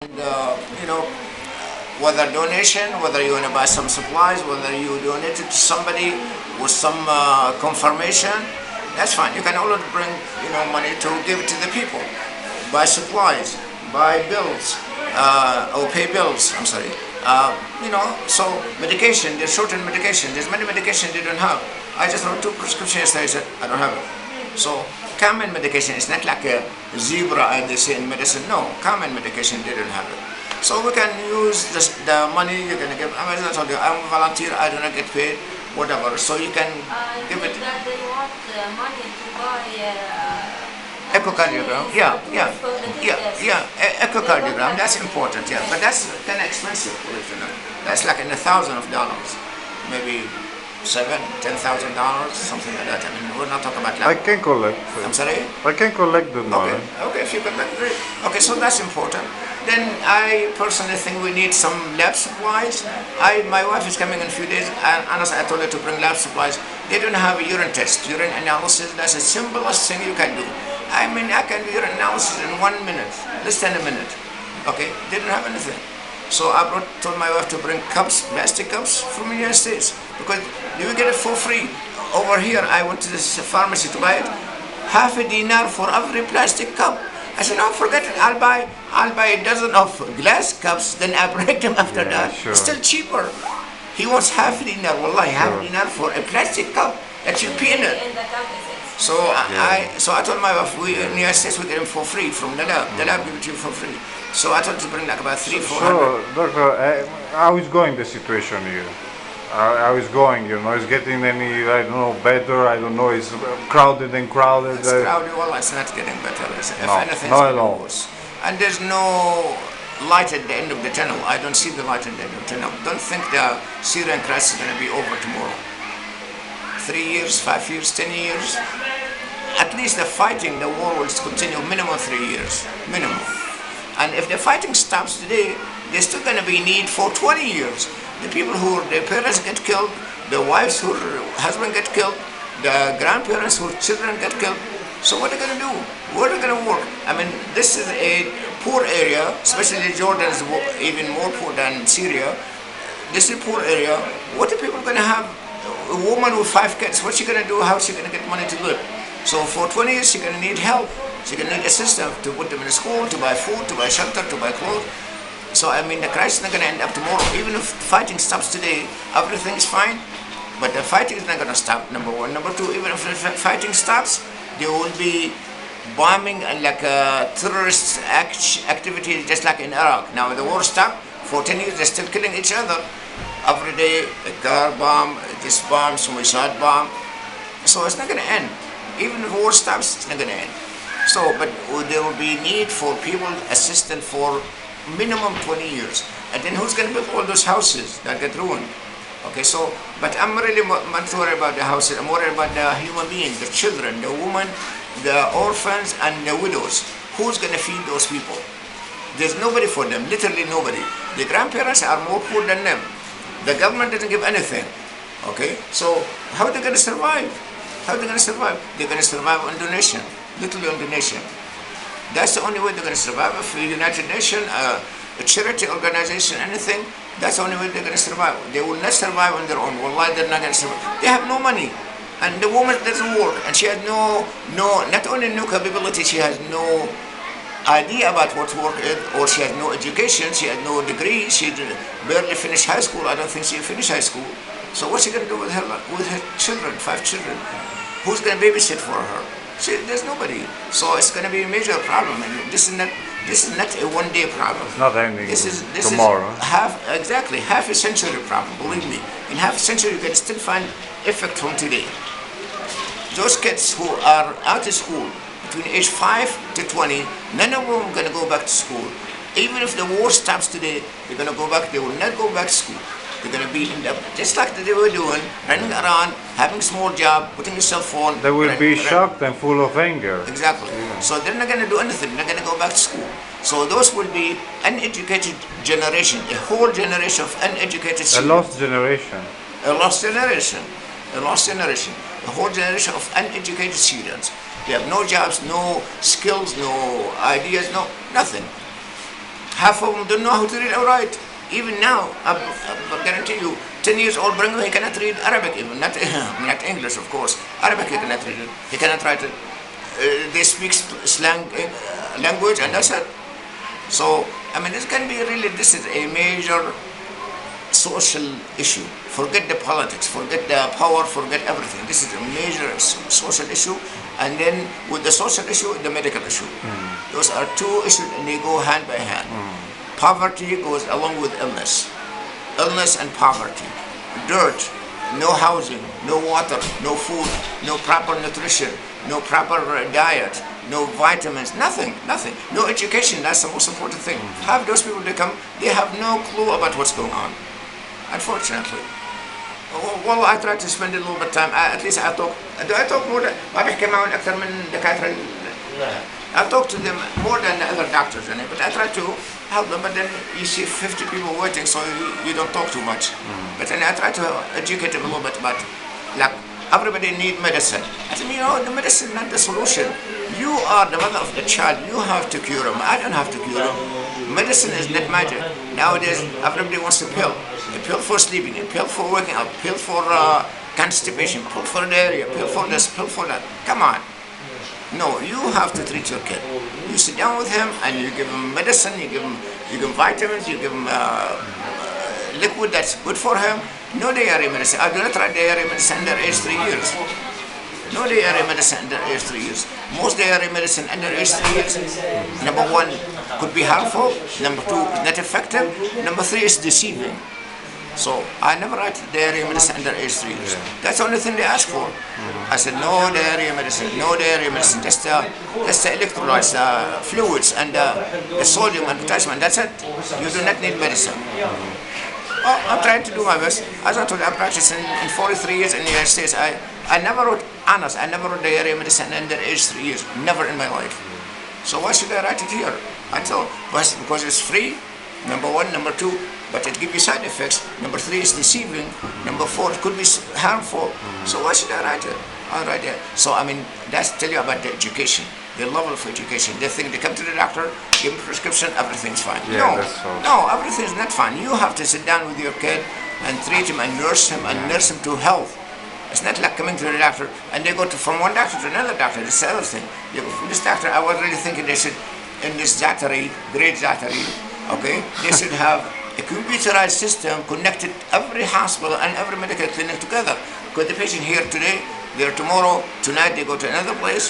And, whether donation, whether you want to buy some supplies, whether you donate it to somebody with some confirmation, that's fine. You can always bring, money to give to the people. Buy supplies, buy bills, or pay bills, I'm sorry. So medication, there's shortened medication. There's many medication they don't have. I just wrote 2 prescriptions yesterday, I said, I don't have it. So common medication, it's not like a zebra as they say in medicine. No, common medication, they don't have it. So we can use the money you're going to give. As I told you, I'm a volunteer, I do not get paid, whatever. So you can give it. That they want money to buy Echocardiogram, machines yeah, for the kids. echocardiogram, that's important, yeah. But that's kind of expensive, believe it or not. That's like in $1,000, maybe $7,000, $10,000, something like that. I mean, we're not talking about I like. can collect. I'm sorry? I can collect the money. Okay, if you can, great. Okay, so that's important. Then I personally think we need some lab supplies. My wife is coming in a few days, and honestly, I told her to bring lab supplies. They don't have a urine test, urine analysis. That's the simplest thing you can do. I mean, I can do urine analysis in 1 minute, less than a minute. Okay, they don't have anything. So I told my wife to bring cups, plastic cups from the United States, because you will get it for free. Over here, I went to this pharmacy to buy it, half a dinar for every plastic cup. I said, no, forget it. I'll buy a dozen of glass cups, then I break them after that. Sure. It's still cheaper. He wants half a dinar, wallahi, half a dinar for a plastic cup that you pee in it. In the campuses. So I told my wife, we in the United States we get them for free from the lab. The lab give it to you for free. So I told her to bring like about 300, 400. So, doctor, how is going the situation here? How is going? Is getting any, I don't know, better? I don't know. It's crowded and crowded. It's crowded. Well, it's not getting better. If anything, not it's at all. worse. And there's no light at the end of the tunnel. I don't see the light at the end of the tunnel. Don't think the Syrian crisis is going to be over tomorrow. 3 years, 5 years, 10 years. At least the fighting, the war will continue minimum 3 years. Minimum. And if the fighting stops today, there's still going to be need for 20 years. The people their parents get killed, the wives whose husband get killed, the grandparents whose children get killed. So what are they going to do? Where are they going to work? I mean, this is a poor area, especially Jordan is even more poor than Syria. This is a poor area. What are people going to have? A woman with 5 kids, what's she going to do? How's she going to get money to live? So for 20 years, she's going to need help. She's going to need assistance to put them in school, to buy food, to buy shelter, to buy clothes. So I mean, the crisis is not going to end up tomorrow. Even if fighting stops today, everything is fine. But the fighting is not going to stop, number one. Number two, even if the fighting stops, there will be bombing and like terrorist activity, just like in Iraq. Now the war stopped. For 10 years, they're still killing each other. Every day, a car bomb, this bomb, suicide bomb. So it's not going to end. Even if war stops, it's not going to end. So, but there will be need for people assistance for minimum 20 years. And then who's going to build all those houses that get ruined? Okay, so, but I'm really not worried about the houses. I'm worried about the human beings, the children, the women, the orphans, and the widows. Who's going to feed those people? There's nobody for them, literally nobody. The grandparents are more poor than them. The government doesn't give anything. Okay, so how are they going to survive? How are they going to survive? They're going to survive on donation, literally on donation. That's the only way they're going to survive. If the United Nations, a charity organization, anything, that's the only way they're going to survive. They will not survive on their own. Wallahi, they're not going to survive. They have no money. And the woman doesn't work. And she has not only no capability, she has no idea about what work is, or she has no education, she has no degree, she barely finished high school. I don't think she finished high school. So what's she going to do with her children, 5 children? Who's going to babysit for her? There's nobody. So it's going to be a major problem. And this is not a one-day problem. It's not ending this tomorrow. Is half a century problem, believe me. In half a century, you can still find effect from today. Those kids who are out of school, between age 5 to 20, none of them are going to go back to school. Even if the war stops today, they're going to go back. They will not go back to school. They're going to be in just like they were doing, running around, having a small job, putting a cell phone. They will be shocked and full of anger. Exactly. Yeah. So they're not going to do anything. They're not going to go back to school. So those will be uneducated generation, a whole generation of uneducated Syrians. A lost generation. A lost generation. A lost generation. A whole generation of uneducated Syrians. They have no jobs, no skills, no ideas, no nothing. Half of them don't know how to read or write. Even now, I guarantee you, 10 years old Bringo, he cannot read Arabic even, not, not English of course. Arabic he cannot read it, he cannot write it. They speak slang language and that's it. So, I mean, this can be really, this is a major social issue. Forget the politics, forget the power, forget everything. This is a major social issue. And then with the social issue, the medical issue. Those are two issues and they go hand by hand. Poverty goes along with illness. Illness and poverty. Dirt, no housing, no water, no food, no proper nutrition, no proper diet, no vitamins, nothing. No education, that's the most important thing. Have those people become, they have no clue about what's going on. Unfortunately. Well, I try to spend a little bit of time, at least I talk, do I talk more than, ما بحكي معهم أكثر من دكاترة. I talk to them more than the other doctors, but I try to help them, but then you see 50 people waiting, so you don't talk too much. But then I try to educate them a little bit about, like, everybody need medicine. I said, the medicine is not the solution. You are the mother of the child, you have to cure him. I don't have to cure him. Medicine is not magic. Nowadays, everybody wants a pill. A pill for sleeping, a pill for waking up, a pill for constipation, a pill for diarrhea, a pill for this, a pill for that. Come on. No, you have to treat your kid. You sit down with him and you give him medicine, you give him vitamins, you give him liquid that's good for him. No diarrhea medicine. I do not try diarrhea medicine under age 3 years. No diarrhea medicine under age 3 years. Most diarrhea medicine under age 3 years, number 1, could be harmful. Number 2, not effective. Number 3 is deceiving. So I never write diarrhea medicine under age 3 years. That's the only thing they ask for. I said no diarrhea medicine, just the electrolytes, fluids, and the sodium and potassium. That's it. You do not need medicine. Oh, I'm trying to do my best. As I told you, I practiced in 43 years in the United States. I never wrote diarrhea medicine under age 3 years. Never in my life. So why should I write it here? I thought, because it's free, number 1, number 2, but it gives you side effects. Number 3 is deceiving. Number 4, it could be harmful. So why should I write it? I'll write it. So I mean, that's tell you about the education, the level of education. They think they come to the doctor, give them a prescription, everything's fine. Yeah, no, everything's not fine. You have to sit down with your kid and treat him and nurse him to health. It's not like coming to the doctor and they go from one doctor to another doctor. It's the other thing. They go from this doctor, I was really thinking they should, in this Zaatari, great Zaatari, okay, they should have a computerized system connected every hospital and every medical clinic together. Because the patient here today, there tomorrow, tonight they go to another place.